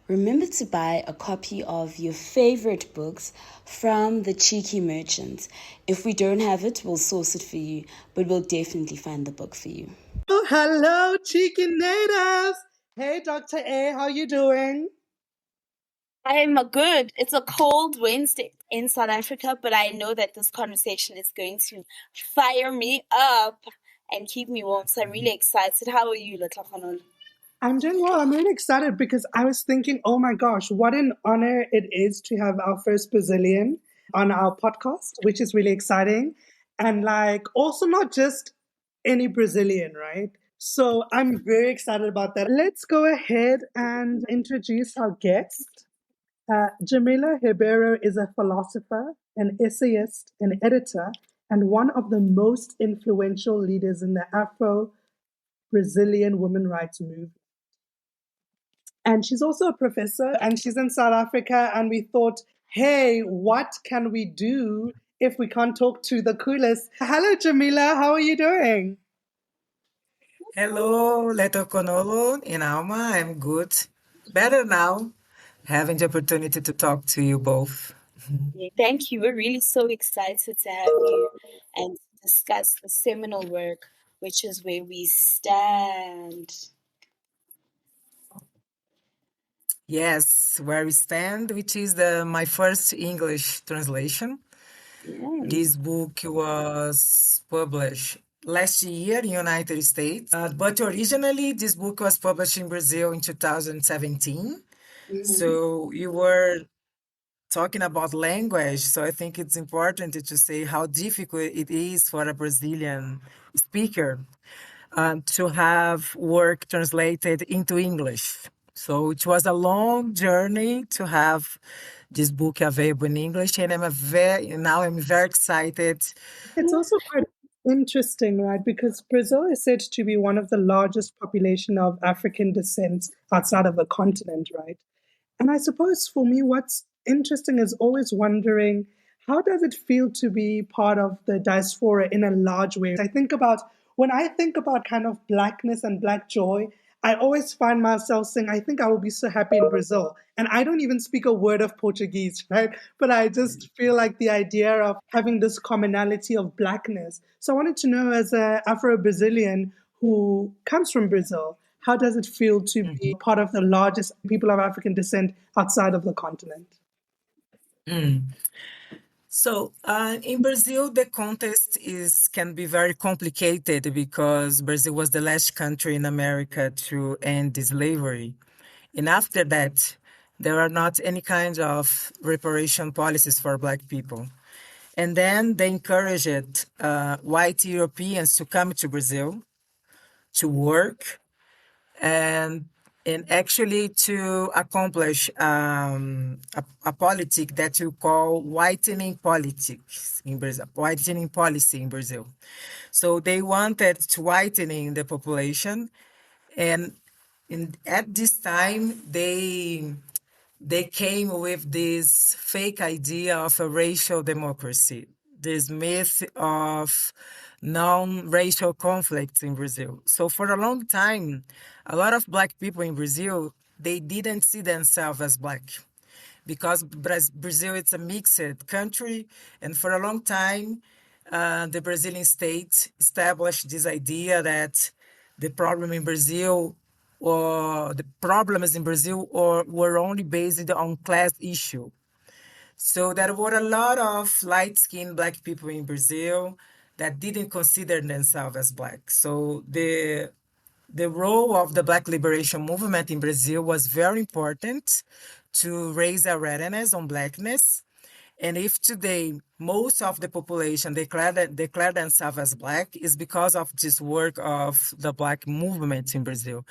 remember to buy a copy of your favorite books from the Cheeky Merchants. If we don't have it, we'll source it for you, but we'll definitely find the book for you. Oh, hello, cheeky natives. Hey, Dr. A, how you doing? I'm good. It's a cold Wednesday in South Africa, but I know that this conversation is going to fire me up and keep me warm. So I'm really excited. How are you, Little Khanol? I'm doing well. I'm really excited because I was thinking, oh my gosh, what an honor it is to have our first Brazilian on our podcast, which is really exciting. And like, also not just any Brazilian, right? So I'm very excited about that. Let's go ahead and introduce our guest. Djamila Ribeiro is a philosopher, an essayist, an editor, and one of the most influential leaders in the Afro Brazilian women rights movement. And she's also a professor and she's in South Africa. And we thought, hey, what can we do if we can't talk to the coolest? Hello, Djamila. How are you doing? Hello, Leto Conolo and Alma. I'm good. Better now, having the opportunity to talk to you both. Thank you. We're really so excited to have you and discuss the seminal work, which is Where We Stand. Yes, Where We Stand, which is my first English translation. This book was published last year in United States, but originally this book was published in Brazil in 2017. So you were talking about language, so I think it's important to say how difficult it is for a Brazilian speaker to have work translated into English. So it was a long journey to have this book available in English, and I'm very excited. It's also quite interesting, right? Because Brazil is said to be one of the largest population of African descent outside of the continent, right? And I suppose for me, what's interesting is always wondering how does it feel to be part of the diaspora in a large way? When I think about kind of blackness and black joy, I always find myself saying, I think I will be so happy in Brazil. And I don't even speak a word of Portuguese, right? But I just feel like the idea of having this commonality of blackness. So I wanted to know, as an Afro Brazilian who comes from Brazil, how does it feel to be part of the largest people of African descent outside of the continent? So in Brazil, the context can be very complicated because Brazil was the last country in America to end slavery. And after that, there are not any kind of reparation policies for Black people. And then they encouraged white Europeans to come to Brazil to work and actually to accomplish a politic that you call whitening politics in Brazil, whitening policy in Brazil. So they wanted to whitening the population, and at this time they came with this fake idea of a racial democracy, this myth of non-racial conflicts in Brazil. So for a long time, a lot of Black people in Brazil, they didn't see themselves as Black because Brazil is a mixed country, and for a long time, the Brazilian state established this idea that the problem in Brazil or the problems in Brazil were only based on class issue. So there were a lot of light-skinned Black people in Brazil that didn't consider themselves as Black. So the role of the Black liberation movement in Brazil was very important to raise awareness on Blackness. And if today most of the population declare themselves as Black, is because of this work of the Black movement in Brazil.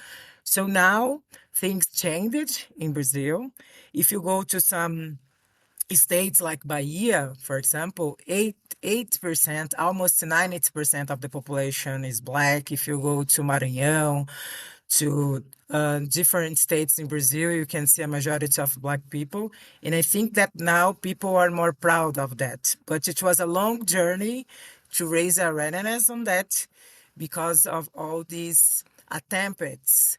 So now things changed in Brazil. If you go to some states like Bahia, for example, 8%, almost 90% of the population is Black. If you go to Maranhão, to different states in Brazil, you can see a majority of Black people. And I think that now people are more proud of that. But it was a long journey to raise awareness on that because of all these attempts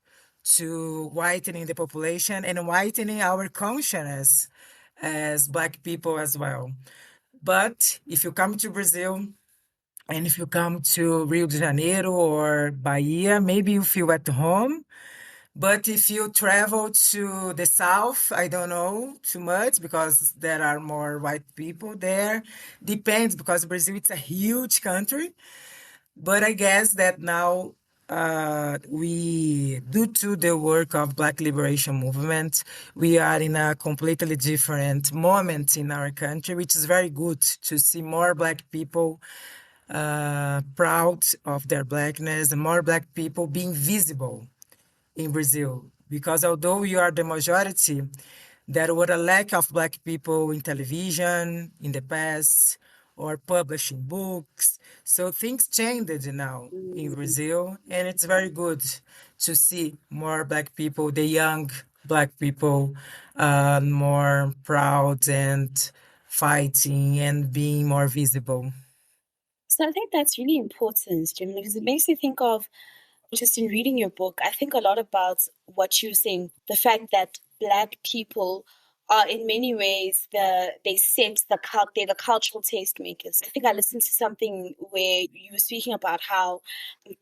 to whitening the population and whitening our consciousness as Black people as well. But if you come to Brazil and if you come to Rio de Janeiro or Bahia, maybe you feel at home. But if you travel to the south, I don't know too much because there are more white people there. Depends because Brazil is a huge country. But I guess that now due to the work of Black Liberation Movement, we are in a completely different moment in our country, which is very good to see more Black people proud of their Blackness and more Black people being visible in Brazil. Because although we are the majority, there were a lack of Black people in television in the past or publishing books. So things changed now in Brazil, and it's very good to see more Black people, the young Black people, more proud and fighting and being more visible. So I think that's really important, Jim, because it makes me think of just in reading your book, I think a lot about what you're saying, the fact that Black people are in many ways they set they're the cultural tastemakers. I think I listened to something where you were speaking about how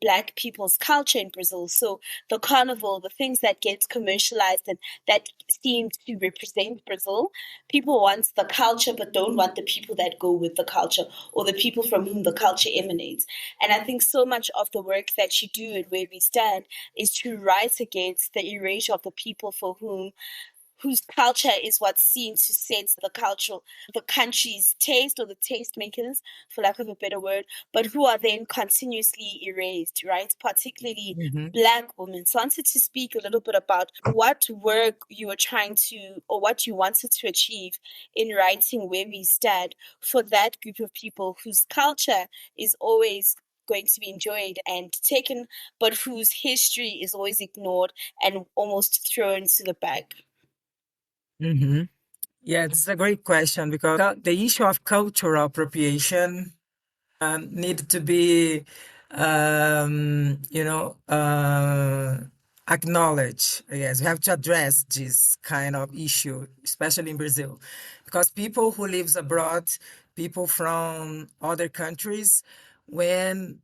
Black people's culture in Brazil, so the carnival, the things that get commercialized and that seem to represent Brazil, people want the culture but don't want the people that go with the culture or the people from whom the culture emanates. And I think so much of the work that you do and where we stand is to rise against the erasure of the people for whose culture is what's seen to set the country's taste or the tastemakers, for lack of a better word, but who are then continuously erased, right? Particularly Black women. So I wanted to speak a little bit about what work you were trying to, or what you wanted to achieve in writing Where We Stand for that group of people whose culture is always going to be enjoyed and taken, but whose history is always ignored and almost thrown to the back. Mm-hmm. Yeah, this is a great question because the issue of cultural appropriation need to be, acknowledged. Yes, we have to address this kind of issue, especially in Brazil, because people who lives abroad, people from other countries, when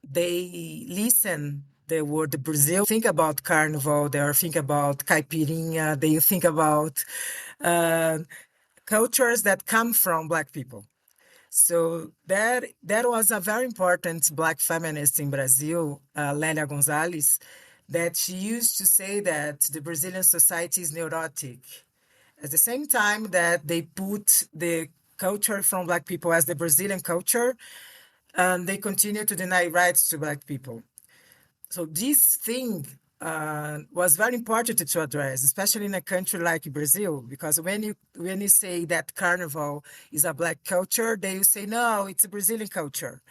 they listen the word Brazil, think about carnival, they think about caipirinha, they think about uh, cultures that come from Black people. So that was a very important Black feminist in Brazil, Lélia Gonzalez, that she used to say that the Brazilian society is neurotic. At the same time that they put the culture from Black people as the Brazilian culture, and they continue to deny rights to Black people. So this thing was very important to address, especially in a country like Brazil, because when you say that carnival is a Black culture, they will say no, it's a Brazilian culture.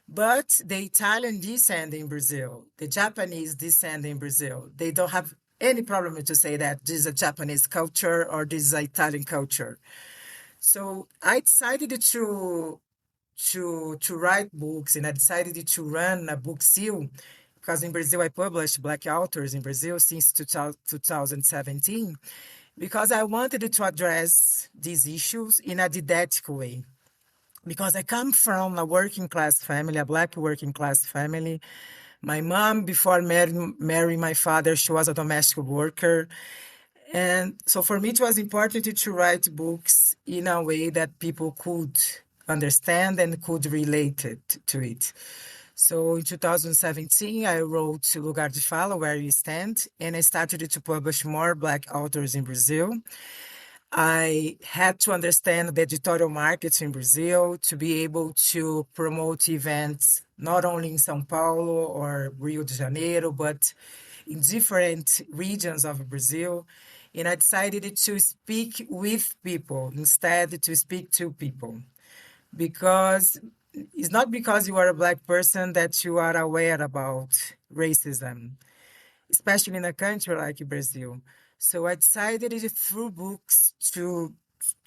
But the Italian descend in Brazil, the Japanese descend in Brazil. They don't have any problem to say that this is a Japanese culture or this is an Italian culture. So I decided to write books, and I decided to run a book seal because in Brazil I published Black authors in Brazil since 2017 because I wanted to address these issues in a didactic way. Because I come from a working class family, a Black working class family. My mom, before marrying my father, she was a domestic worker. And so for me, it was important to write books in a way that people could understand and could relate to it. So in 2017, I wrote Lugar de Fala, Where You Stand, and I started to publish more Black authors in Brazil. I had to understand the editorial markets in Brazil to be able to promote events not only in São Paulo or Rio de Janeiro, but in different regions of Brazil. And I decided to speak with people instead to speak to people. Because it's not because you are a Black person that you are aware about racism, especially in a country like Brazil. So I decided through books to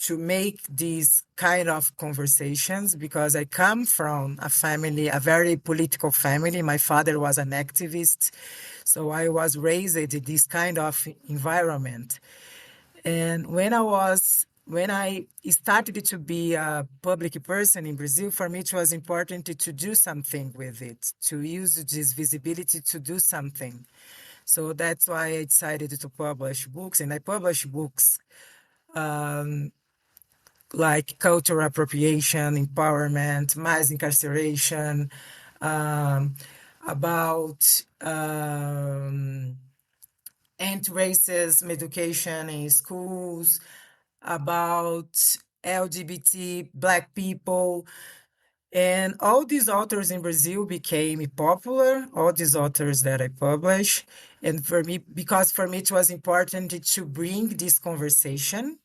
to make these kind of conversations because I come from a family, a very political family. My father was an activist, so I was raised in this kind of environment. And when I started to be a public person in Brazil, for me it was important to do something with it, to use this visibility to do something. So that's why I decided to publish books, and I publish books like cultural appropriation, empowerment, mass incarceration, um, about anti-racism education in schools, about LGBT, Black people. And all these authors in Brazil became popular, all these authors that I publish. And for me, because for me it was important to bring this conversation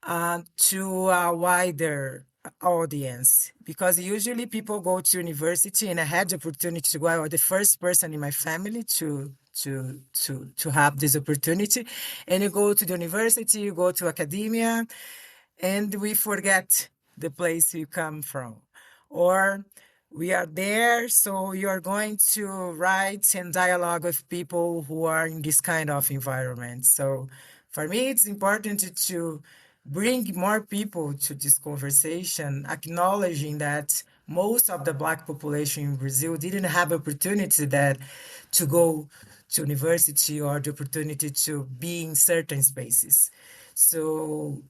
to a wider audience, because usually people go to university, and I had the opportunity to go. I was the first person in my family to have this opportunity. And you go to the university, you go to academia, and we forget the place you come from. Or we are there, so you are going to write and dialogue with people who are in this kind of environment. So for me, it's important to bring more people to this conversation, acknowledging that most of the Black population in Brazil didn't have opportunity that to go to university or the opportunity to be in certain spaces. So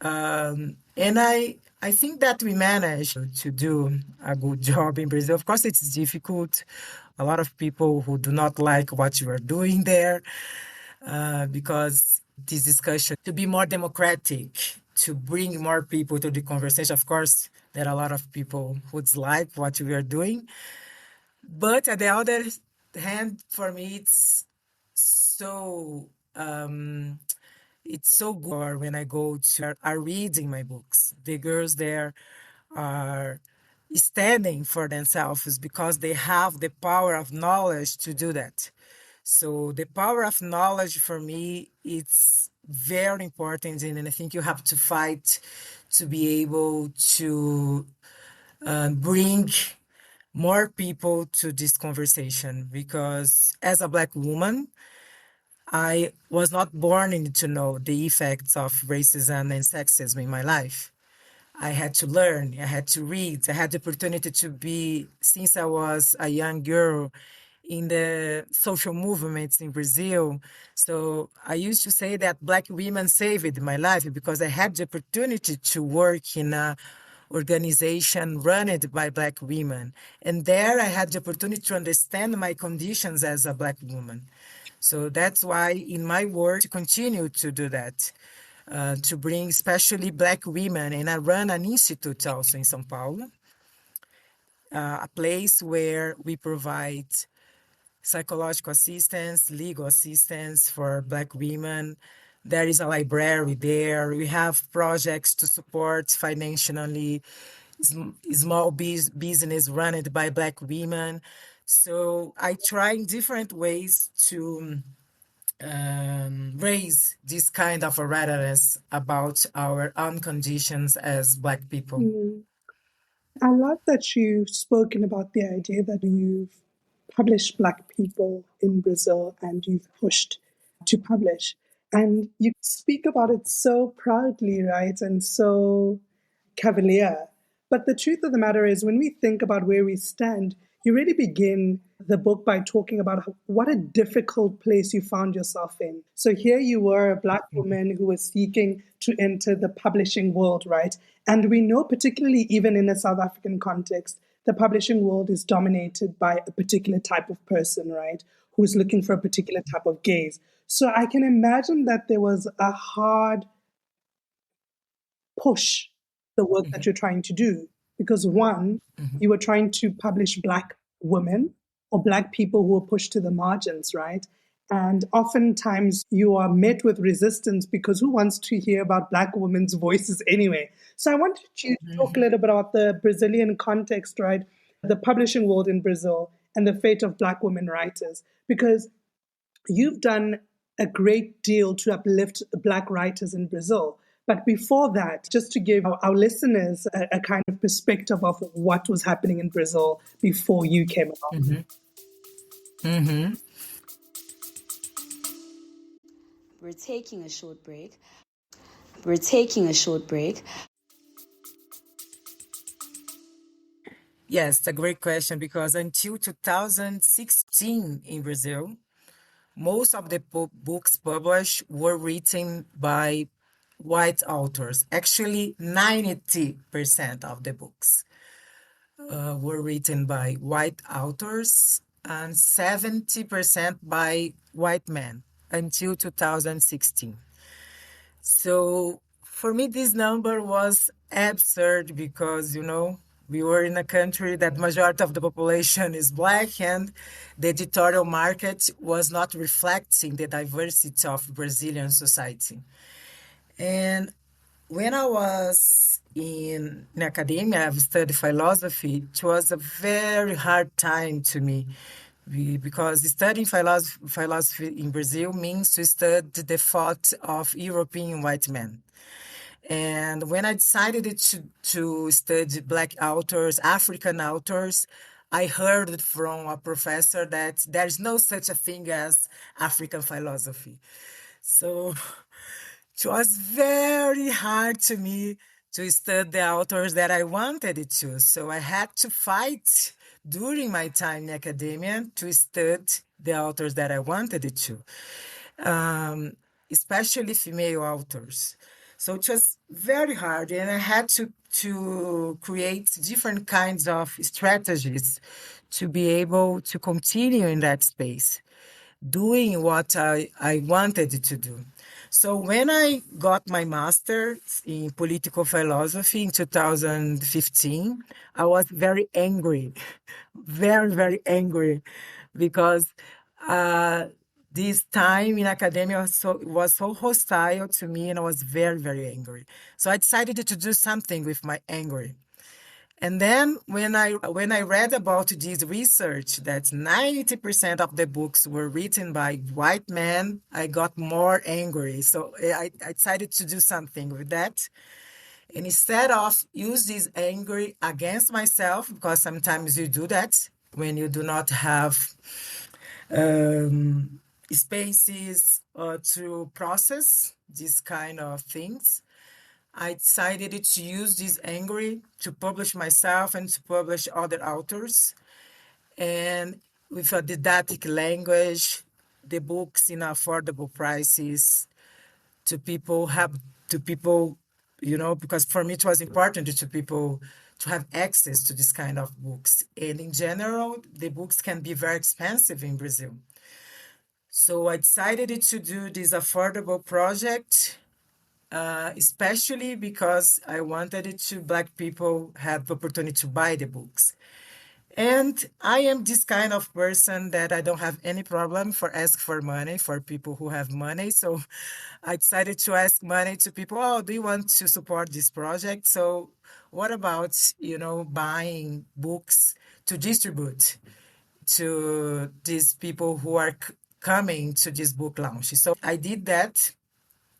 and I think that we managed to do a good job in Brazil. Of course, it's difficult. A lot of people who do not like what you are doing there, because this discussion to be more democratic, to bring more people to the conversation. Of course, there are a lot of people who dislike what we are doing. But at the other hand, for me, so it's so good. Or when I go to are reading my books, the girls there are standing for themselves because they have the power of knowledge to do that. So the power of knowledge for me, it's very important, and I think you have to fight to be able to bring more people to this conversation, because as a Black woman, I was not born in to know the effects of racism and sexism in my life. I had to learn, I had to read, I had the opportunity to be, since I was a young girl, in the social movements in Brazil. So I used to say that Black women saved my life because I had the opportunity to work in a organization run by Black women. And there I had the opportunity to understand my conditions as a Black woman. So that's why in my work, to continue to do that, to bring especially Black women. And I run an institute also in São Paulo, a place where we provide psychological assistance, legal assistance for Black women. There is a library there. We have projects to support financially small business run by Black women. So I try in different ways to raise this kind of awareness about our own conditions as Black people. I love that you've spoken about the idea that you've published Black people in Brazil and you've pushed to publish. And you speak about it so proudly, right? And so cavalier. But the truth of the matter is, when we think about where we stand, you really begin the book by talking about what a difficult place you found yourself in. So here you were, a Black woman who was seeking to enter the publishing world, right? And we know, particularly even in a South African context, the publishing world is dominated by a particular type of person, right? Who's looking for a particular type of gaze. So I can imagine that there was a hard push the work that you're trying to do. Because one, you were trying to publish Black women or Black people who were pushed to the margins, right? And oftentimes you are met with resistance because who wants to hear about Black women's voices anyway? So I wanted you to talk a little bit about the Brazilian context, right? The publishing world in Brazil and the fate of Black women writers, because you've done a great deal to uplift Black writers in Brazil. But before that, just to give our listeners a kind of perspective of what was happening in Brazil before you came along. Mm-hmm. We're taking a short break. We're taking a short break. Yes, it's a great question because until 2016 in Brazil, most of the books published were written by white authors. Actually, 90% of the books were written by white authors and 70% by white men until 2016. So for me, this number was absurd because, we were in a country that majority of the population is black and the editorial market was not reflecting the diversity of Brazilian society. And when I was in academia, I've studied philosophy. It was a very hard time to me because studying philosophy in Brazil means to study the thought of European white men. And when I decided to study Black authors, African authors, I heard from a professor that there's no such a thing as African philosophy. So it was very hard to me to study the authors that I wanted it to. So I had to fight during my time in academia to study the authors that I wanted it to, especially female authors. So it was very hard, and I had to create different kinds of strategies to be able to continue in that space, doing what I wanted to do. So when I got my master's in political philosophy in 2015, I was very angry, very, very angry, because uh, this time in academia was so hostile to me, and I was very, very angry. So I decided to do something with my anger. And then when I read about this research that 90% of the books were written by white men, I got more angry. So I decided to do something with that. And instead of use this anger against myself, because sometimes you do that when you do not have spaces to process these kind of things, I decided to use this anger to publish myself and to publish other authors. And with a didactic language, the books in affordable prices to people, because for me it was important to people to have access to this kind of books. And in general, the books can be very expensive in Brazil. So I decided to do this affordable project, especially because I wanted it to Black people have the opportunity to buy the books. And I am this kind of person that I don't have any problem for ask for money for people who have money. So I decided to ask money to people. Oh, do you want to support this project? So what about, buying books to distribute to these people who are coming to this book launch? So I did that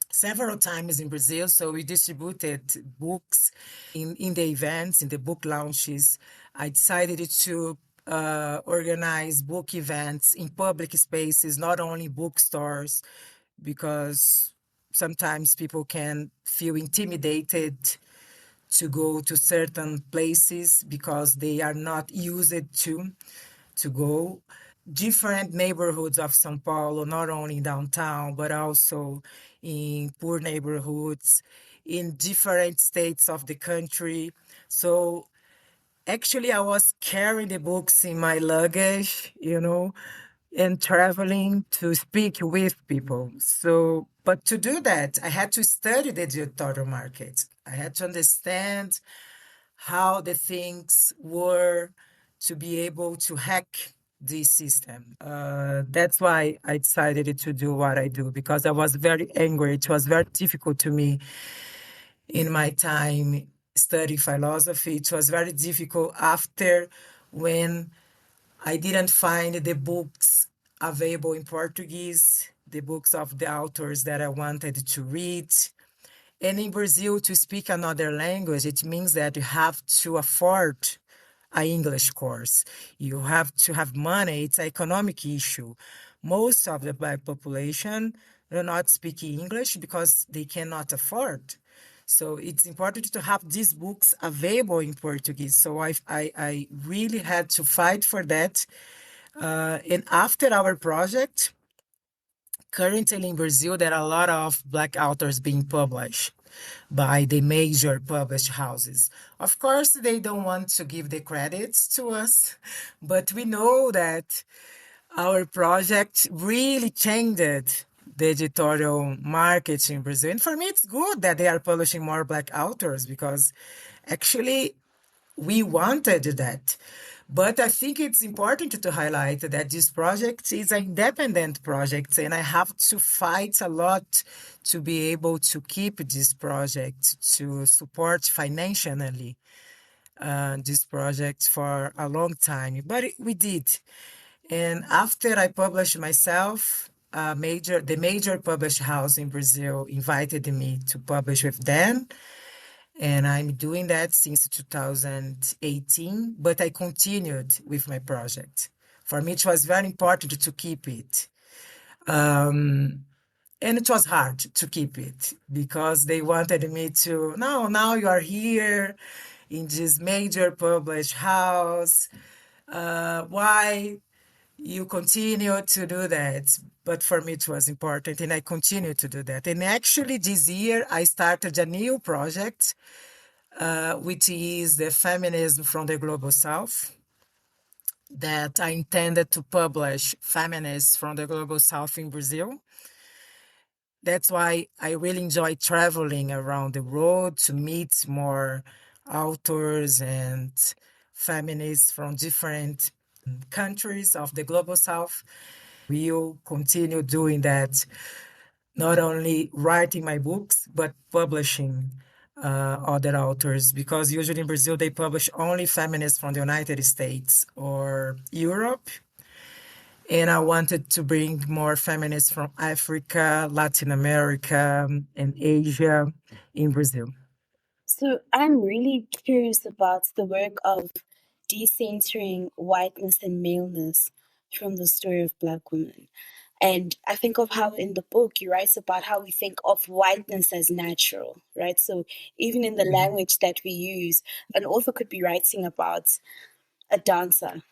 several times in Brazil. So we distributed books in the events, in the book launches. I decided to organize book events in public spaces, not only bookstores, because sometimes people can feel intimidated to go to certain places because they are not used to go different neighborhoods of São Paulo, not only downtown, but also in poor neighborhoods, in different states of the country. So actually, I was carrying the books in my luggage, and traveling to speak with people. So, but to do that, I had to study the editorial market. I had to understand how the things were to be able to hack this system. That's why I decided to do what I do, because I was very angry. It was very difficult to me in my time studying philosophy. It was very difficult after when I didn't find the books available in Portuguese, the books of the authors that I wanted to read. And in Brazil, to speak another language, it means that you have to afford an English course. You have to have money. It's an economic issue. Most of the Black population do not speak English because they cannot afford. So it's important to have these books available in Portuguese. So I really had to fight for that. And after our project, currently in Brazil, there are a lot of Black authors being published by the major published houses. Of course, they don't want to give the credits to us, but we know that our project really changed the editorial market in Brazil. And for me, it's good that they are publishing more Black authors because actually we wanted that. But I think it's important to highlight that this project is an independent project, and I have to fight a lot to be able to keep this project, to support financially this project for a long time. But we did. And after I published myself, the major published house in Brazil invited me to publish with them. And I'm doing that since 2018, but I continued with my project. For me, it was very important to keep it. And it was hard to keep it because they wanted me to, no, now you are here in this major published house. Why you continue to do that? But for me, it was important, and I continue to do that. And actually, this year, I started a new project which is the Feminism from the Global South, that I intended to publish feminists from the Global South in Brazil. That's why I really enjoy traveling around the world to meet more authors and feminists from different countries of the Global South. We'll continue doing that, not only writing my books, but publishing other authors, because usually in Brazil they publish only feminists from the United States or Europe. And I wanted to bring more feminists from Africa, Latin America, and Asia in Brazil. So I'm really curious about the work of decentering whiteness and maleness from the story of Black women. And I think of how in the book you write about how we think of whiteness as natural, right? So even in the language that we use, an author could be writing about a dancer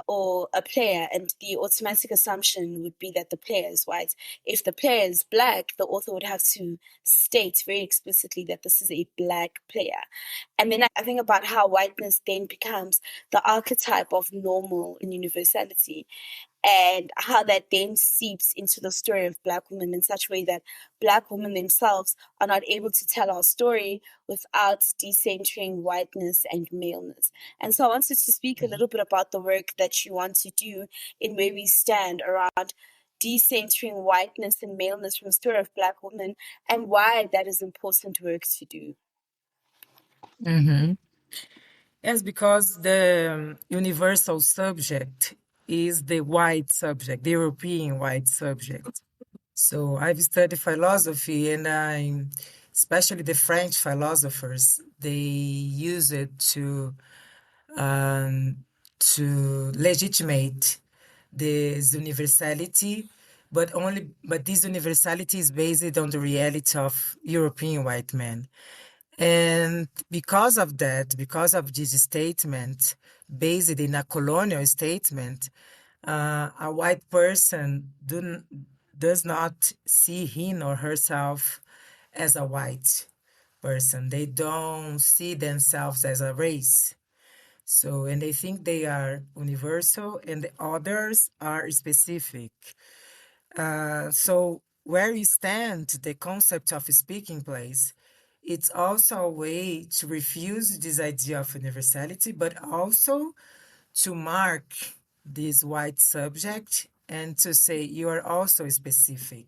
or a player, and the automatic assumption would be that the player is white. If the player is Black, the author would have to state very explicitly that this is a Black player. And then I think about how whiteness then becomes the archetype of normal and universality, and how that then seeps into the story of Black women in such a way that Black women themselves are not able to tell our story without decentering whiteness and maleness. And so I wanted to speak a little bit about the work that you want to do in Where We Stand around decentering whiteness and maleness from the story of Black women, and why that is important work to do. Mm-hmm. Yes, because the universal subject is the white subject, the European white subject. So I've studied philosophy, and especially the French philosophers, they use it to legitimate this universality, but this universality is based on the reality of European white men. And because of that, because of this statement, based in a colonial statement, a white person does not see him or herself as a white person. They don't see themselves as a race. So, and they think they are universal and the others are specific. So where you stand, the concept of speaking place, it's also a way to refuse this idea of universality, but also to mark this white subject and to say you are also specific.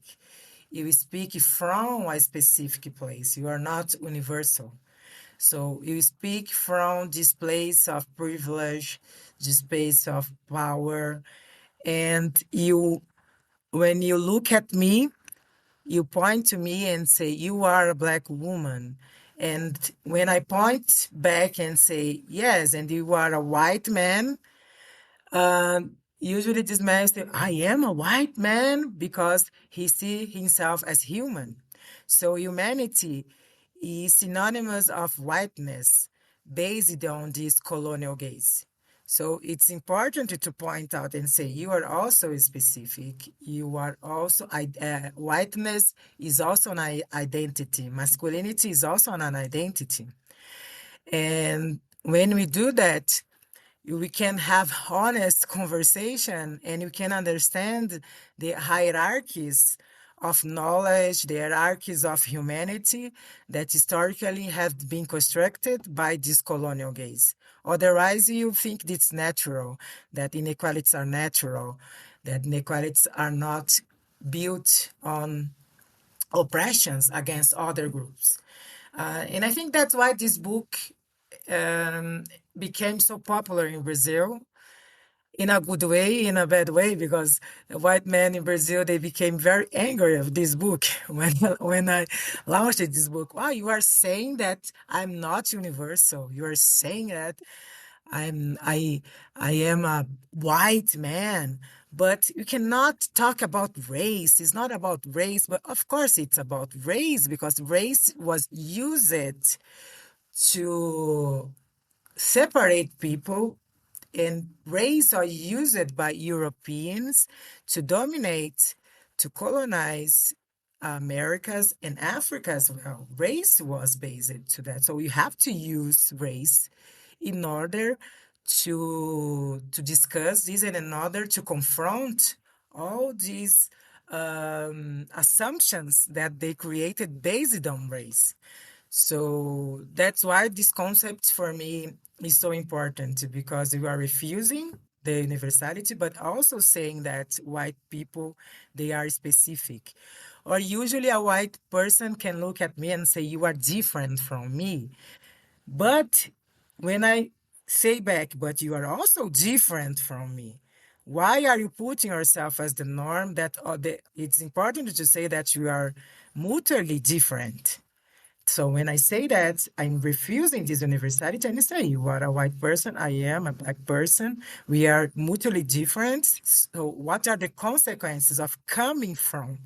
You speak from a specific place. You are not universal. So you speak from this place of privilege, this place of power, and when you look at me, you point to me and say, you are a Black woman. And when I point back and say, yes, and you are a white man, usually this man say, I am a white man, because he see himself as human. So humanity is synonymous of whiteness based on this colonial gaze. So it's important to point out and say, you are also specific. You are also, whiteness is also an identity. Masculinity is also an identity. And when we do that, we can have honest conversation, and we can understand the hierarchies of knowledge, the hierarchies of humanity that historically have been constructed by this colonial gaze. Otherwise, you think it's natural, that inequalities are natural, that inequalities are not built on oppressions against other groups. And I think that's why this book um, became so popular in Brazil, in a good way, in a bad way, because the white men in Brazil, they became very angry of this book when I launched this book. Wow, you are saying that I'm not universal. You are saying that I'm I I am a white man, but you cannot talk about race. It's not about race, but of course it's about race, because race was used to separate people, and race are used by Europeans to dominate, to colonize Americas and Africa as well. Race was based to that. So you have to use race in order to discuss this, and in order to confront all these assumptions that they created based on race. So that's why this concept for me is so important, because you are refusing the universality, but also saying that white people, they are specific. Or usually a white person can look at me and say, you are different from me. But when I say back, but you are also different from me, why are you putting yourself as the norm? That it's important to say that you are mutually different. So when I say that, I'm refusing this universality, and I say, you are a white person, I am a Black person. We are mutually different. So what are the consequences of coming from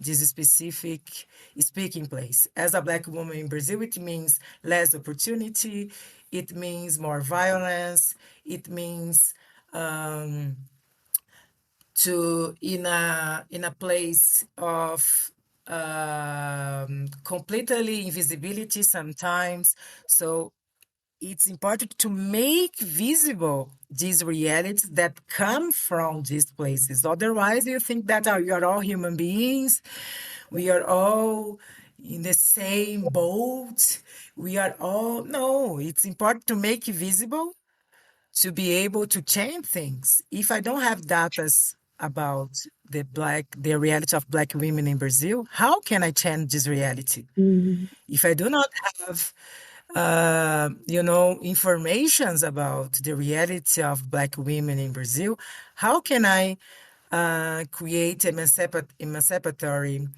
this specific speaking place? As a Black woman in Brazil, it means less opportunity. It means more violence. It means to in a place of completely invisibility sometimes. So it's important to make visible these realities that come from these places. Otherwise, you think that we are all human beings, we are all in the same boat, we are all, no, it's important to make it visible, to be able to change things. If I don't have data about the reality of Black women in Brazil, how can I change this reality? Mm. If I do not have, informations about the reality of Black women in Brazil, how can I create emancipatory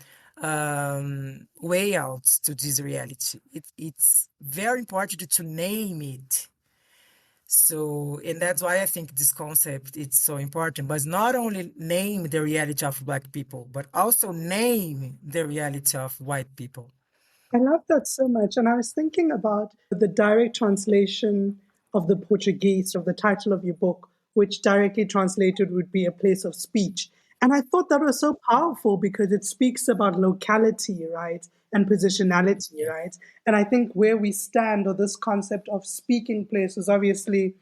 way out to this reality? It's very important to name it. So, and that's why I think this concept is so important, but not only name the reality of Black people, but also name the reality of white people. I love that so much. And I was thinking about the direct translation of the Portuguese of the title of your book, which directly translated would be a place of speech. And I thought that was so powerful because it speaks about locality, right? And positionality, Yeah. right? And I think where we stand, or this concept of speaking place, is obviously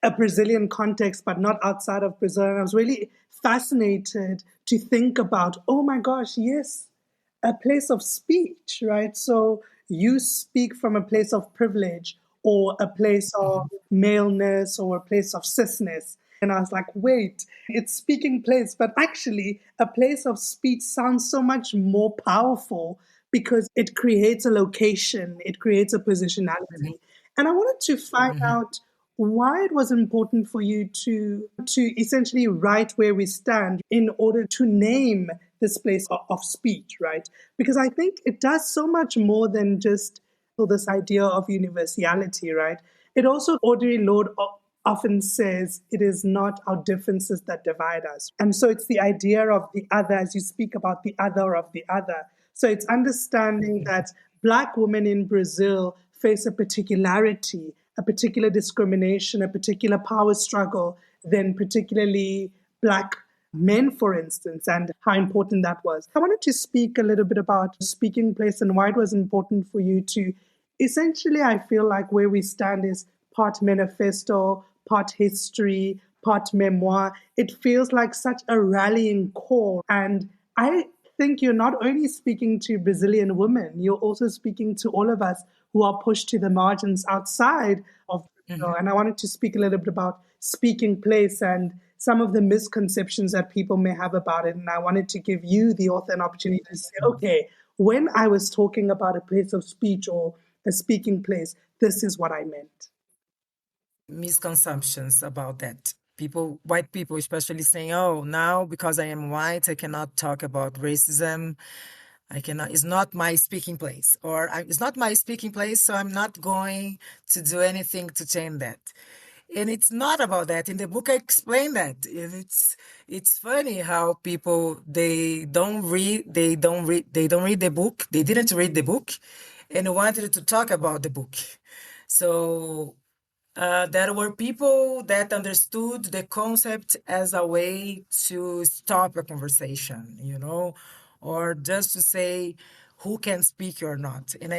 a Brazilian context, but not outside of Brazil. And I was really fascinated to think about, oh my gosh, yes, a place of speech, right? So you speak from a place of privilege or a place of Mhm. maleness or a place of cisness. And I was like, wait, it's speaking place, but actually a place of speech sounds so much more powerful because it creates a location, it creates a Mhm. positionality. And I wanted to find Mhm. out why it was important for you to essentially write where we stand in order to name this place of speech, right? Because I think it does so much more than just this idea of universality, right? It also, Audre Lorde often says, it is not our differences that divide us. And so it's the idea of the other, as you speak about the other of the other. So it's understanding that Black women in Brazil face a particularity, a particular discrimination, a particular power struggle than particularly Black men, for instance, and how important that was. I wanted to speak a little bit about speaking place and why it was important for you to essentially, I feel like where we stand is part manifesto, part history, part memoir. It feels like such a rallying call. And I think you're not only speaking to Brazilian women, you're also speaking to all of us who are pushed to the margins outside of Brazil. And I wanted to speak a little bit about speaking place and some of the misconceptions that people may have about it. And I wanted to give you, the author, an opportunity to say, okay, when I was talking about a place of speech or a speaking place, this is what I meant. Misconceptions about that. People, white people especially, saying, oh, now because I am white, I cannot talk about racism. I cannot, it's not my speaking place, or it's not my speaking place, so I'm not going to do anything to change that. And it's not about that. In the book, I explain that. And it's funny how people, they don't read the book. They didn't read the book and wanted to talk about the book. So there were people that understood the concept as a way to stop a conversation, or just to say who can speak or not. And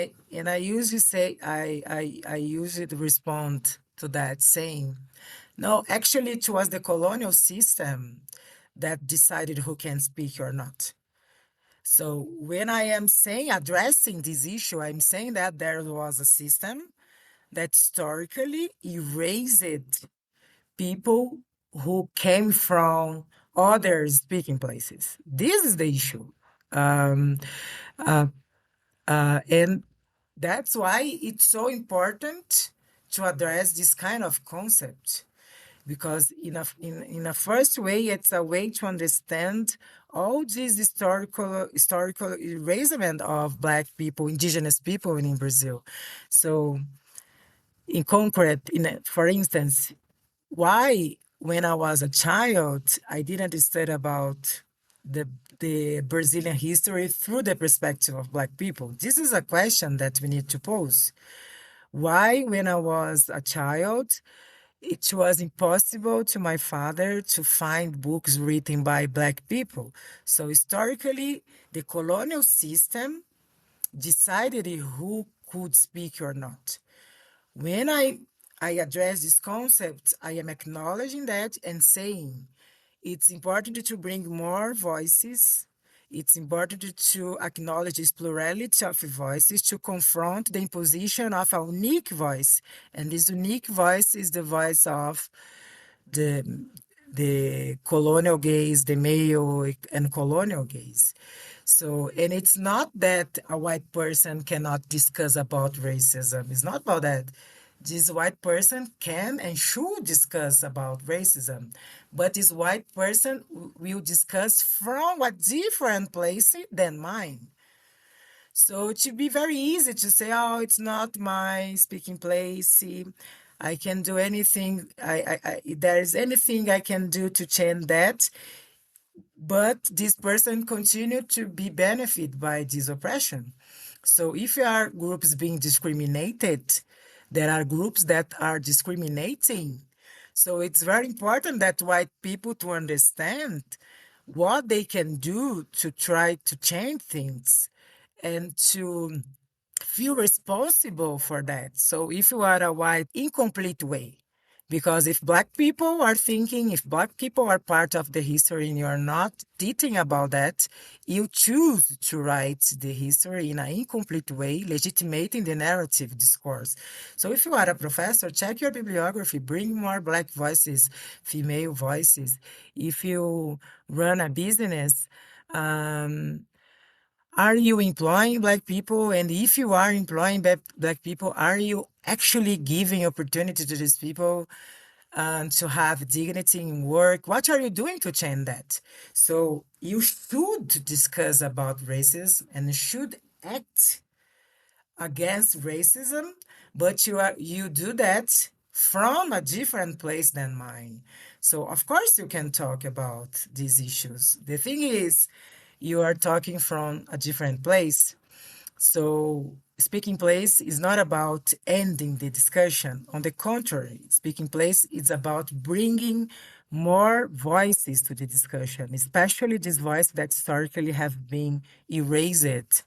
I usually say, I usually respond to that saying, no, actually it was the colonial system that decided who can speak or not. So when I am saying, addressing this issue, I'm saying that there was a system that historically erased people who came from other speaking places. This is the issue. And that's why it's so important to address this kind of concept, because in a first way, it's a way to understand all this historical erasement of Black people, indigenous people in Brazil. So in concrete, for instance, why when I was a child, I didn't study about the Brazilian history through the perspective of Black people? This is a question that we need to pose. Why, when I was a child, it was impossible to my father to find books written by Black people? So historically, the colonial system decided who could speak or not. When I address this concept, I am acknowledging that and saying it's important to bring more voices. It's important to acknowledge this plurality of voices, to confront the imposition of a unique voice. And this unique voice is the voice of the colonial gaze, the male and colonial gaze. So, and it's not that a white person cannot discuss about racism. It's not about that. This white person can and should discuss about racism, but this white person will discuss from a different place than mine. So it should be very easy to say, oh, it's not my speaking place. I can do anything. There is anything I can do to change that. But this person continued to be benefited by this oppression. So if there are groups being discriminated, there are groups that are discriminating. So it's very important that white people to understand what they can do to try to change things and to feel responsible for that. So if you are a white, incomplete way, because if Black people are thinking, if Black people are part of the history and you're not teaching about that, you choose to write the history in an incomplete way, legitimating the narrative discourse. So if you are a professor, check your bibliography, bring more Black voices, female voices. If you run a business, are you employing Black people? And if you are employing Black people, are you actually giving opportunity to these people to have dignity in work? What are you doing to change that? So you should discuss about racism and should act against racism, but you do that from a different place than mine. So of course you can talk about these issues. The thing is, you are talking from a different place. So speaking place is not about ending the discussion. On the contrary, speaking place is about bringing more voices to the discussion, especially these voices that historically have been erased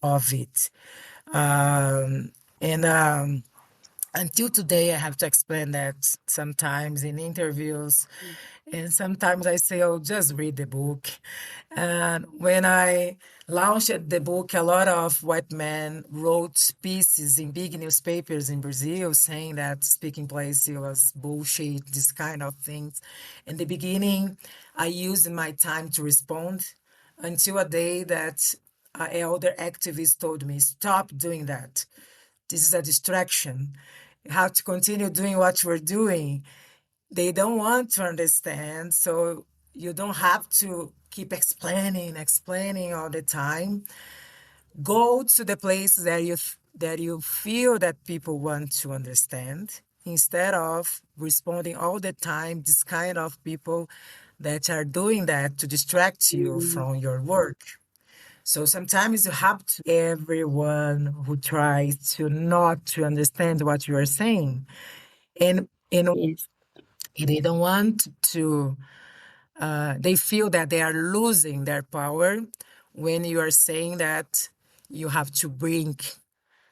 of it. And until today, I have to explain that sometimes in interviews, and sometimes I say, oh, just read the book. And when I launched the book, a lot of white men wrote pieces in big newspapers in Brazil saying that speaking place it was bullshit, this kind of things. In the beginning, I used my time to respond until a day that an elder activist told me, stop doing that. This is a distraction. You have to continue doing what you're doing. They don't want to understand, so you don't have to keep explaining all the time. Go to the places that you feel that people want to understand instead of responding all the time this kind of people that are doing that to distract you from your work. So sometimes you have to everyone who tries to not to understand what you are saying, and Yes. they don't want to. They feel that they are losing their power when you are saying that you have to bring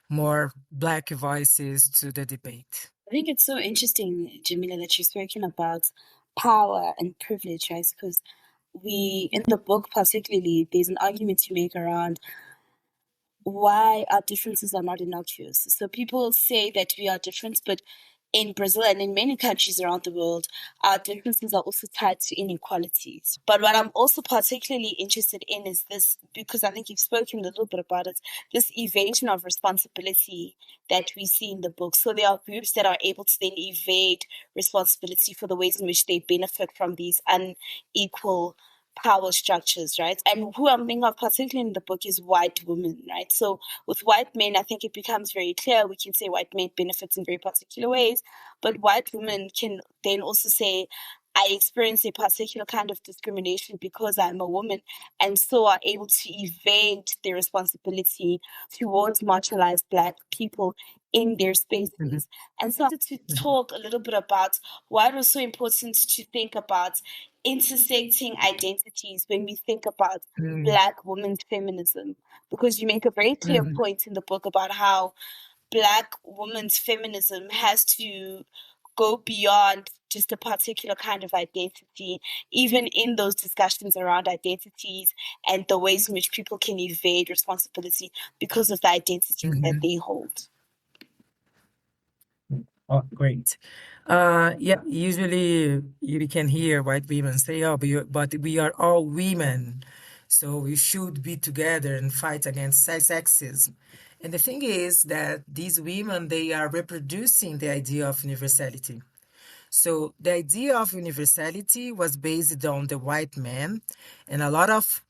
more Black voices to the debate. I think it's so interesting, Jamila, that you're speaking about power and privilege, right? Because in the book particularly, there's an argument you make around why our differences are not innocuous. So people say that we are different, but in Brazil and in many countries around the world, our differences are also tied to inequalities. But what I'm also particularly interested in is this, because I think you've spoken a little bit about it, this evasion of responsibility that we see in the book. So there are groups that are able to then evade responsibility for the ways in which they benefit from these unequal power structures, right? And who I'm thinking of particularly in the book is white women, right? So with white men, I think it becomes very clear. We can say white men benefits in very particular ways, but white women can then also say, I experience a particular kind of discrimination because I'm a woman, and so are able to evade their responsibility towards marginalized Black people in their spaces. And so I wanted to talk a little bit about why it was so important to think about intersecting identities when we think about Mhm. Black women's feminism, because you make a very clear Mhm. point in the book about how Black women's feminism has to go beyond just a particular kind of identity, even in those discussions around identities and the ways in which people can evade responsibility because of the identities that Mhm. they hold. Oh, great. Yeah, usually you can hear white women say, oh, but we are all women, so we should be together and fight against sexism. And the thing is that these women, they are reproducing the idea of universality. So the idea of universality was based on the white man, and a lot of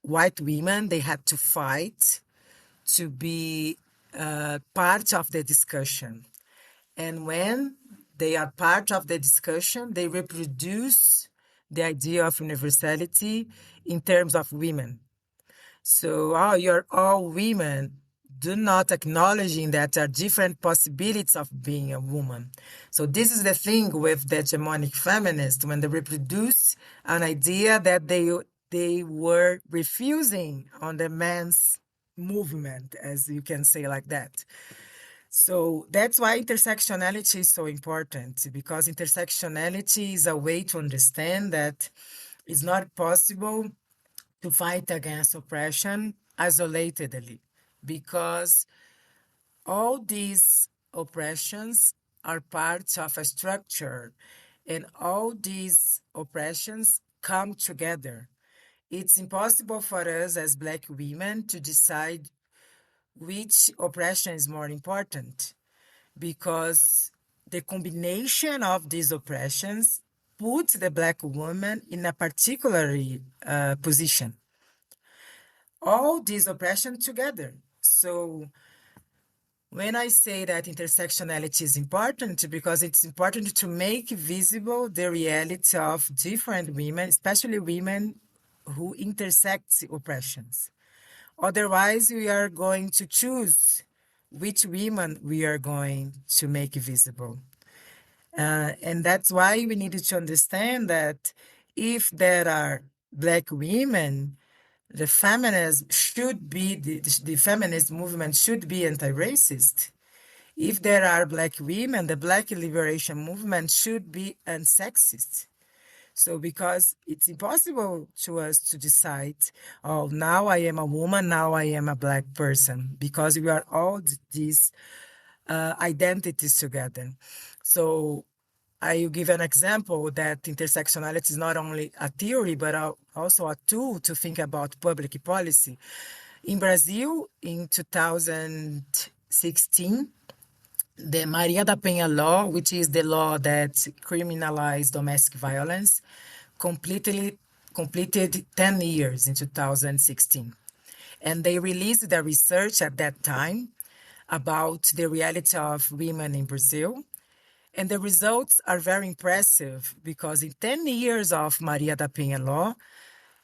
white women, they had to fight to be part of the discussion. And when they are part of the discussion, they reproduce the idea of universality in terms of women. So, oh, you're all women, do not acknowledging that there are different possibilities of being a woman. So this is the thing with the hegemonic feminists when they reproduce an idea that they were refusing on the men's movement, as you can say like that. So that's why intersectionality is so important, because intersectionality is a way to understand that it's not possible to fight against oppression isolatedly, because all these oppressions are parts of a structure, and all these oppressions come together. It's impossible for us as Black women to decide which oppression is more important because the combination of these oppressions puts the Black woman in a particular position. All these oppressions together. So when I say that intersectionality is important, because it's important to make visible the reality of different women, especially women who intersect oppressions. Otherwise, we are going to choose which women we are going to make visible. And that's why we needed to understand that if there are Black women, the feminism should be, the feminist movement should be anti-racist. If there are Black women, the Black liberation movement should be unsexist. So because it's impossible to us to decide, oh, now I am a woman, now I am a Black person, because we are all these identities together. So I will give an example that intersectionality is not only a theory, but also a tool to think about public policy. In Brazil, in 2016, the Maria da Penha law, which is the law that criminalized domestic violence, completed 10 years in 2016. And they released the research at that time about the reality of women in Brazil. And the results are very impressive because in 10 years of Maria da Penha law,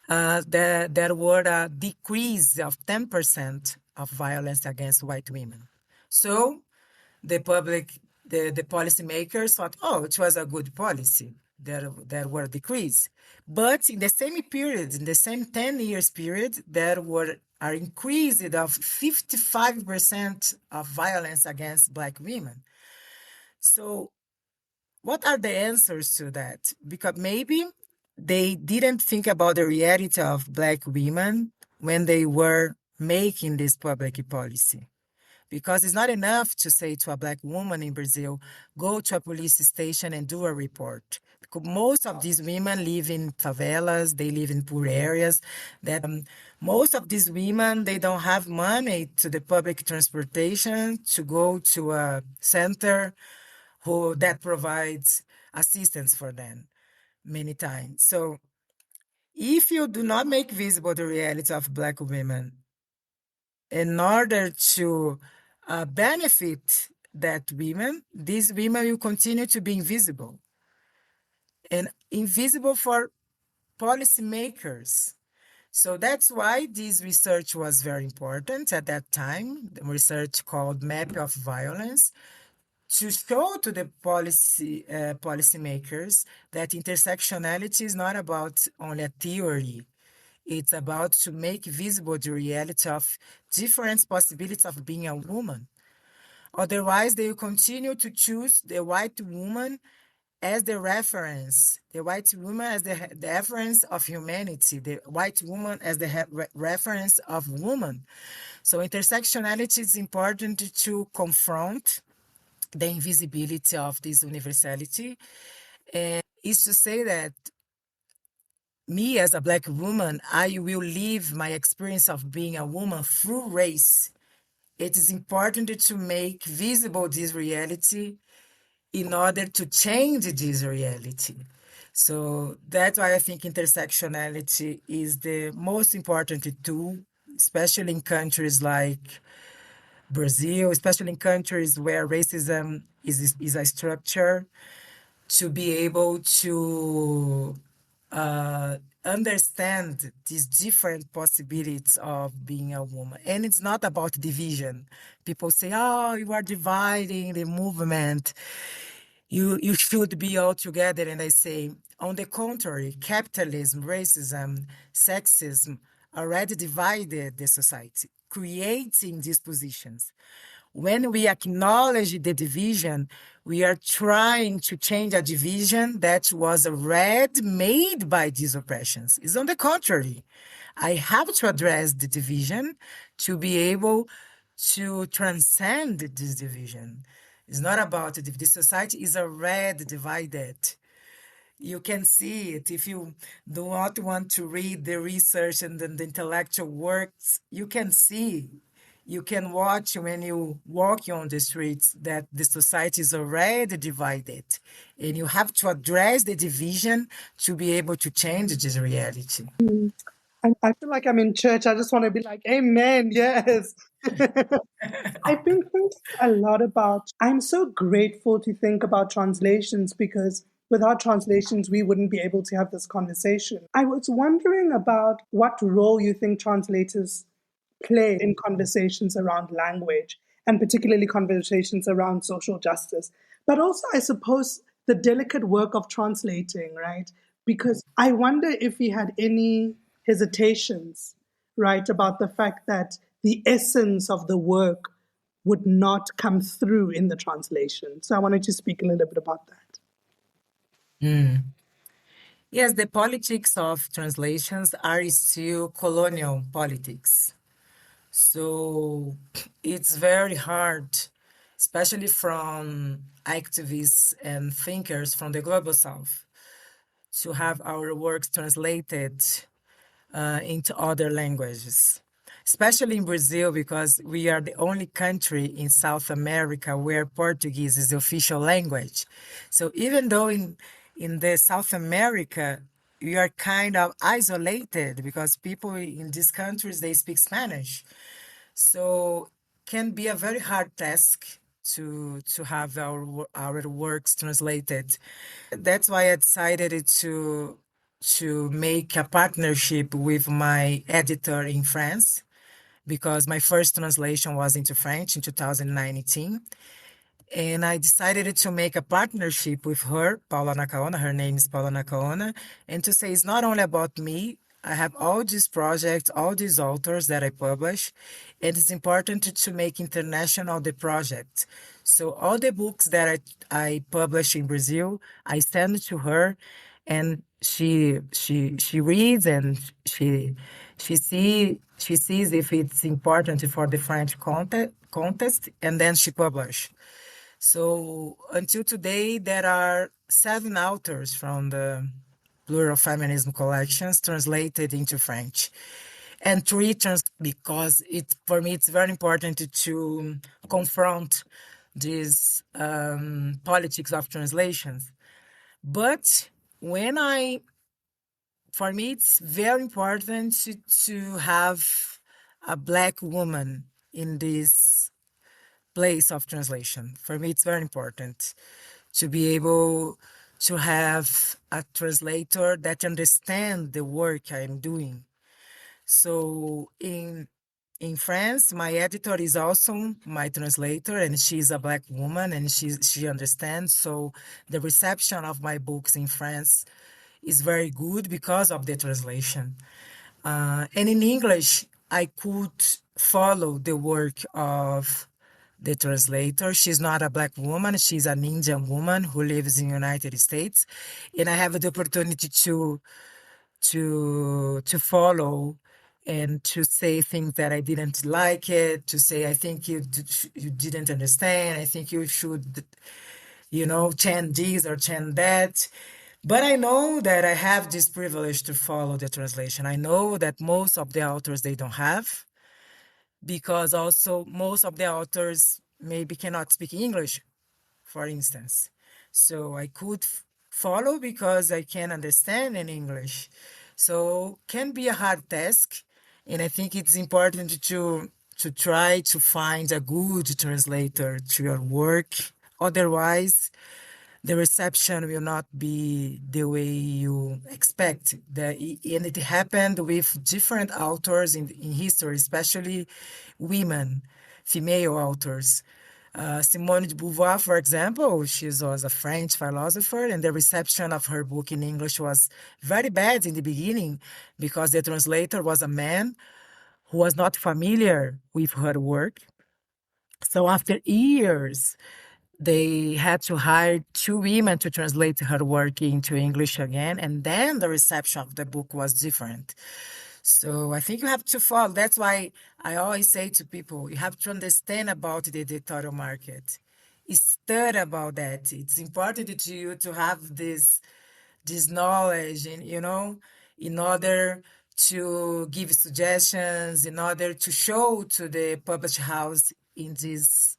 there were a decrease of 10% of violence against white women. So the policymakers thought, oh, it was a good policy. There were decrease. But in the same period, in the same 10 years period, there were an increase of 55% of violence against Black women. So what are the answers to that? Because maybe they didn't think about the reality of Black women when they were making this public policy. Because it's not enough to say to a Black woman in Brazil, go to a police station and do a report. Because most of these women live in favelas, they live in poor areas. Most of these women, they don't have money to the public transportation to go to a center that provides assistance for them many times. So if you do not make visible the reality of Black women in order to benefit these women will continue to be invisible and invisible for policymakers. So that's why this research was very important at that time, the research called Map of Violence, to show to the policymakers that intersectionality is not about only a theory. It's about to make visible the reality of different possibilities of being a woman. Otherwise, they will continue to choose the white woman as the reference, the white woman as the reference of humanity, the white woman as the reference of woman. So intersectionality is important to confront the invisibility of this universality. And is to say that me as a Black woman, I will live my experience of being a woman through race. It is important to make visible this reality in order to change this reality. So that's why I think intersectionality is the most important tool, especially in countries like Brazil, especially in countries where racism is a structure, to be able to understand these different possibilities of being a woman. And it's not about division. People say, oh, you are dividing the movement. You should be all together. And I say, on the contrary, capitalism, racism, sexism already divided the society, creating these positions. When we acknowledge the division, we are trying to change a division that was already made by these oppressions. It's on the contrary. I have to address the division to be able to transcend this division. It's not about it. If the society is already divided, You can see it. If you do not want to read the research and the intellectual works, you can see, you can watch when you walk on the streets that the society is already divided. And you have to address the division to be able to change this reality. I feel like I'm in church. I just want to be like, Amen. Yes. I've been thinking a lot about, I'm so grateful to think about translations because without translations, we wouldn't be able to have this conversation. I was wondering about what role you think translators play in conversations around language and particularly conversations around social justice. But also, I suppose, the delicate work of translating, right? Because I wonder if he had any hesitations, right, about the fact that the essence of the work would not come through in the translation. So I wanted to speak a little bit about that. Yes, the politics of translations are still colonial politics. So it's very hard, especially from activists and thinkers from the global south, to have our works translated into other languages, especially in Brazil, because we are the only country in South America where Portuguese is the official language. So even though in the South America, we are kind of isolated because people in these countries, they speak Spanish. So can be a very hard task to have our works translated. That's why I decided to make a partnership with my editor in France because my first translation was into French in 2019. And I decided to make a partnership with her, Paula Nakaona. Her name is Paula Nakaona. And to say it's not only about me. I have all these projects, all these authors that I publish, and it's important to make international the project. So all the books that I publish in Brazil, I send to her, and she reads and she sees if it's important for the French contest, and then she publish. So until today, there are 7 authors from the Plural Feminism collections translated into French, and 3 because it for me it's very important to confront these politics of translations. But when for me, it's very important to have a Black woman in this place of translation. For me, it's very important to be able to have a translator that understands the work I'm doing. So in France, my editor is also my translator, and she's a Black woman, and she understands. So the reception of my books in France is very good because of the translation. And in English, I could follow the work of the translator. She's not a Black woman. She's an Indian woman who lives in the United States. And I have the opportunity to follow and to say things that I didn't like it, to say, I think you didn't understand. I think you should, chant this or chant that. But I know that I have this privilege to follow the translation. I know that most of the authors, they don't have, because also most of the authors maybe cannot speak English, for instance. So I could follow because I can understand in English. So can be a hard task. And I think it's important to try to find a good translator to your work. Otherwise, the reception will not be the way you expect. And it happened with different authors in history, especially women, female authors. Simone de Beauvoir, for example, she was a French philosopher, and the reception of her book in English was very bad in the beginning because the translator was a man who was not familiar with her work. So after years, they had to hire 2 women to translate her work into English again, and then the reception of the book was different. So I think you have to follow. That's why I always say to people, you have to understand about the editorial market. Study about that. It's important to you to have this knowledge, and in order to give suggestions, in order to show to the published house in this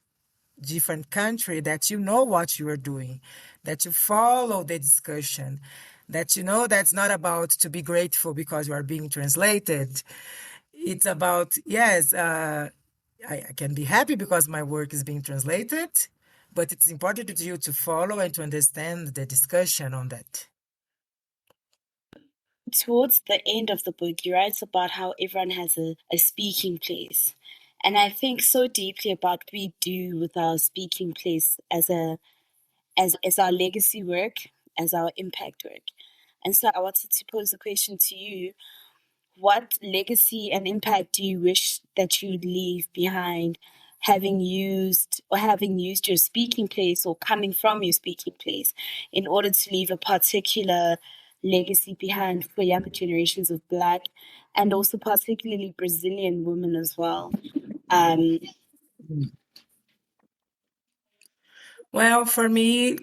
different country that you know what you are doing, that you follow the discussion, that that's not about to be grateful because you are being translated. It's about, yes, I can be happy because my work is being translated, but it's important to you to follow and to understand the discussion on that. Towards the end of the book, you write about how everyone has a speaking place. And I think so deeply about what we do with our speaking place as our legacy work, as our impact work. And so I wanted to pose a question to you. What legacy and impact do you wish that you'd leave behind, having used your speaking place or coming from your speaking place, in order to leave a particular legacy behind for younger generations of Black and also particularly Brazilian women as well? Well, for me,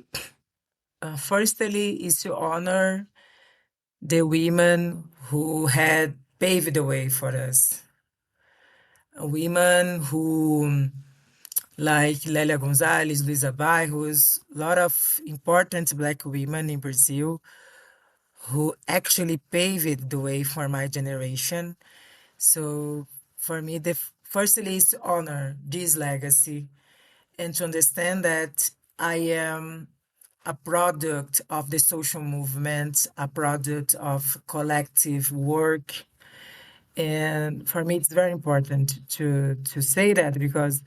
firstly, is to honor the women who had paved the way for us. Women who, like Lélia Gonzalez, Luisa Bairros, a lot of important Black women in Brazil who actually paved the way for my generation. So for me, firstly is to honor this legacy and to understand that I am a product of the social movement, a product of collective work. And for me, it's very important to say that because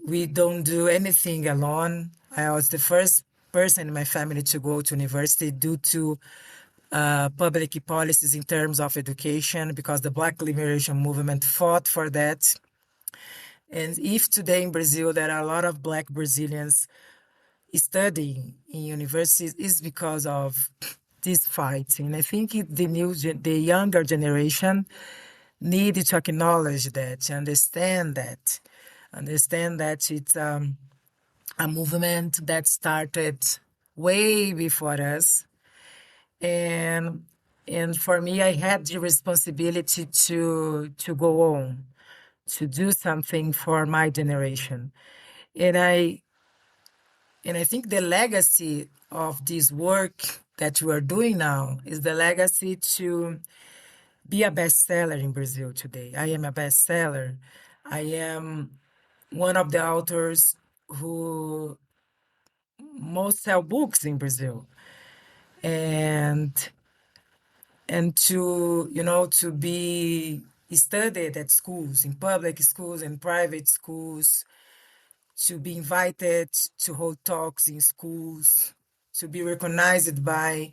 we don't do anything alone. I was the first person in my family to go to university due to public policies in terms of education, because the Black Liberation Movement fought for that. And if today in Brazil there are a lot of Black Brazilians studying in universities, is because of this fight. And I think the younger generation need to acknowledge that, to understand that it's a movement that started way before us. And for me, I had the responsibility to go on, to do something for my generation. And I think the legacy of this work that we are doing now is the legacy to be a bestseller in Brazil today. I am a bestseller. I am one of the authors who most sell books in Brazil. And to be studied at schools, in public schools and private schools, to be invited to hold talks in schools, to be recognized by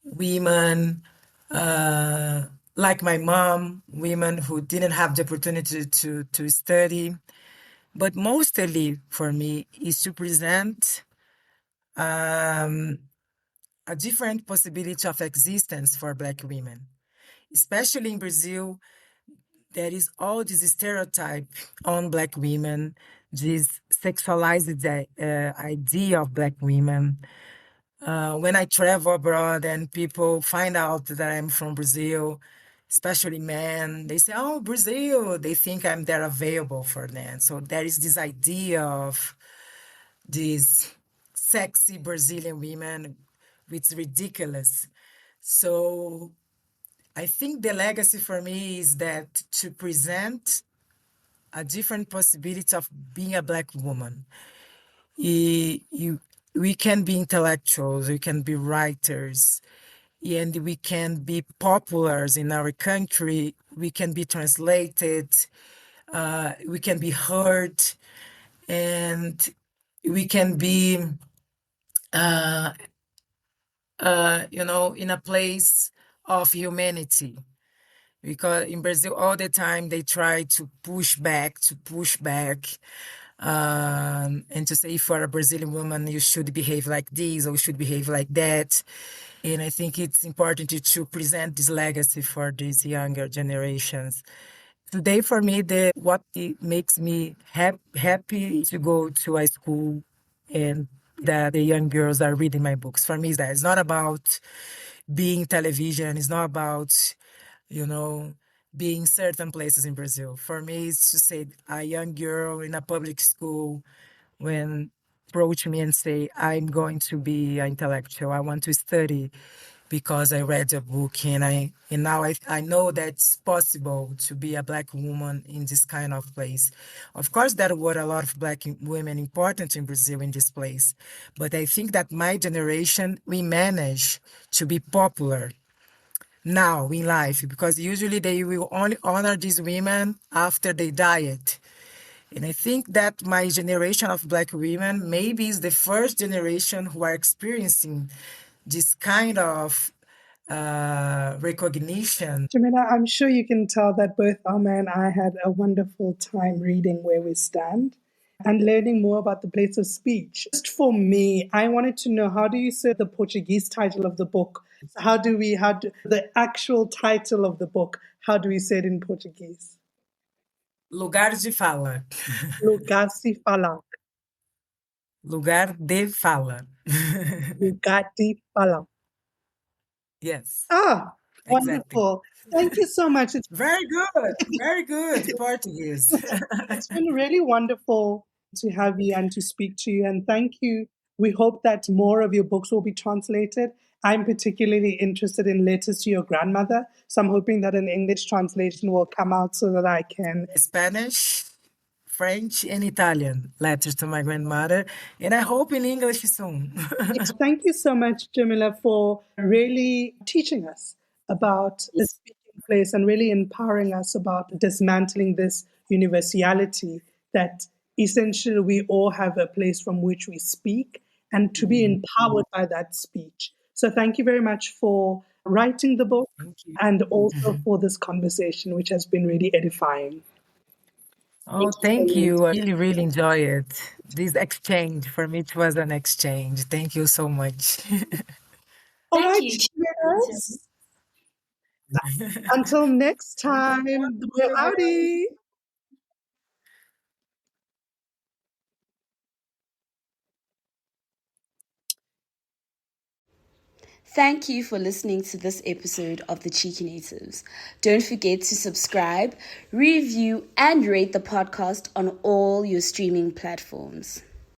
women like my mom, women who didn't have the opportunity to study. But mostly for me is to present a different possibility of existence for Black women. Especially in Brazil, there is all this stereotype on Black women, this sexualized idea of Black women. When I travel abroad and people find out that I'm from Brazil, especially men, they say, "Oh, Brazil," they think I'm there available for them. So there is this idea of these sexy Brazilian women, which is ridiculous. So I think the legacy for me is that to present a different possibility of being a Black woman. We can be intellectuals, we can be writers, and we can be populars in our country, we can be translated, we can be heard, and we can be, in a place of humanity. Because in Brazil, all the time they try to push back, and to say, for a Brazilian woman, you should behave like this or you should behave like that. And I think it's important to present this legacy for these younger generations. Today, for me, what makes me happy to go to a school and that the young girls are reading my books. For me, is that it's not about being television. It's not about, you know, being certain places in Brazil. For me, it's to say a young girl in a public school when approach me and say, I'm going to be an intellectual. I want to study because I read a book and now I know that it's possible to be a black woman in this kind of place. Of course, there were a lot of black women important in Brazil in this place, but I think that my generation, we managed to be popular now in life because usually they will only honor these women after they died. And I think that my generation of black women maybe is the first generation who are experiencing this kind of recognition. Djamila, I'm sure you can tell that both Alma and I had a wonderful time reading Where We Stand and learning more about the place of speech. Just for me, I wanted to know, how do you say the Portuguese title of the book? How do the actual title of the book, how do we say it in Portuguese? Lugar de fala. Lugar se fala. Lugar de fala. Lugar de fala. Yes, Ah, exactly. wonderful. Thank you so much. Very good Portuguese. It's been really wonderful to have you and to speak to you. And thank you. We hope that more of your books will be translated. I'm particularly interested in Letters to Your Grandmother. So I'm hoping that an English translation will come out so that I can. Spanish, French, and Italian letters to my grandmother. And I hope in English soon. Thank you so much, Djamila, for really teaching us about the speaking place and really empowering us about dismantling this universality that essentially we all have a place from which we speak and to be empowered by that speech. So thank you very much for writing the book Thank you. and also for this conversation, which has been really edifying. Oh, thank you. I really enjoy it. This exchange, for me, it was an exchange. Thank you so much. All Thank right, you. cheers. Until next time, we're outie. Thank you for listening to this episode of The Cheeky Natives. Don't forget to subscribe, review, and rate the podcast on all your streaming platforms.